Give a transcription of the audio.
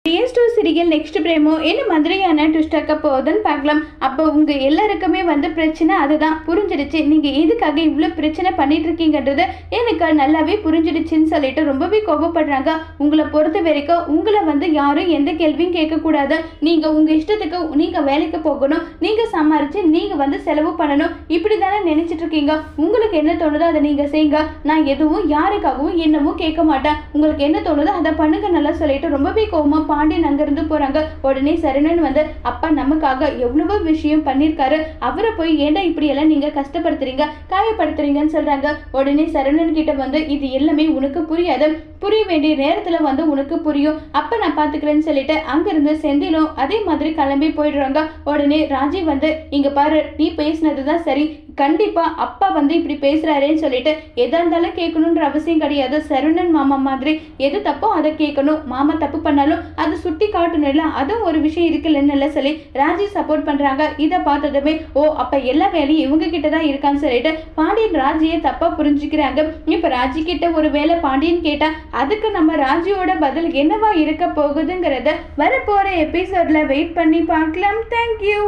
PS2 serial next பிரேமோ என்ன மாதிரியான ட்விஸ்டாக்க போகுதுன்னு பார்க்கலாம். அப்போ உங்க எல்லாருக்குமே பிரச்சனை அதுதான் புரிஞ்சிடுச்சு. நீங்க எதுக்காக இவ்வளோ பிரச்சனை பண்ணிட்டு இருக்கீங்கன்றது எனக்கு நல்லாவே புரிஞ்சிடுச்சுன்னு சொல்லிட்டு ரொம்பவே கோபப்படுறாங்க. உங்களை பொறுத்த வரைக்கும் உங்களை யாரும் எந்த கேள்வியும் கேட்கக்கூடாது. நீங்க உங்க இஷ்டத்துக்கு நீங்க வேலைக்கு போகணும், நீங்க சமாளிச்சு நீங்க செலவு பண்ணணும், இப்படி தானே நினைச்சிட்டு இருக்கீங்க. உங்களுக்கு என்ன தோணுதோ அதை நீங்க செய்யுங்க. நான் எதுவும் யாருக்காகவும் என்னமும் கேட்க மாட்டேன். உங்களுக்கு என்ன தோணுதோ அதை பண்ணுங்க நல்லா சொல்லிட்டு ரொம்பவே கோபமா பாண்டியன் அங்கிருந்து போறாங்க. உடனே சரவணன் அப்பா நமக்காக எவ்வளவோ விஷயம் பண்ணிருக்காரு, அவரை போய் ஏன்டா இப்படி எல்லாம் நீங்க கஷ்டப்படுத்துறீங்க காயப்படுத்துறீங்கன்னு சொல்றாங்க. உடனே சரவணன் கிட்ட இது எல்லாமே உனக்கு புரியாது, புரிய வேண்டிய நேரத்துல உனக்கு புரியும், அப்ப நான் பாத்துக்கிறேன்னு சொல்லிட்டு அங்கிருந்து செந்திலும் அதே மாதிரி கிளம்பி போயிடுறாங்க. உடனே ராஜி இங்க பாரு, நீ பேசினதுதான் சரி, கண்டிப்பா அப்பா இப்படி பேசுறாரேன்னு சொல்லிட்டு எதா இருந்தாலும் கேட்கணுன்ற அவசியம் கிடையாது. சரவணன் மாமா மாதிரி எது தப்போ அதை கேட்கணும். மாமா தப்பு பண்ணாலும் அதை சுட்டி காட்டணும்ல, அதுவும் ஒரு விஷயம் இருக்குல்லன்னு சொல்லி ராஜி சப்போர்ட் பண்றாங்க. இதை பார்த்ததுமே ஓ அப்ப எல்லா வேலையும் இவங்க கிட்டதான் இருக்கான்னு சொல்லிட்டு பாண்டியன் ராஜியை தப்பா புரிஞ்சுக்கிறாங்க. இப்ப ராஜி கிட்ட ஒரு வேலை பாண்டியன் கேட்டா அதுக்கு நம்ம ராஜியோட பதில் என்னவா இருக்க போகுதுங்கிறத வரப்போற எபிசோட்ல வெயிட் பண்ணி பார்க்கலாம். தேங்க்யூ.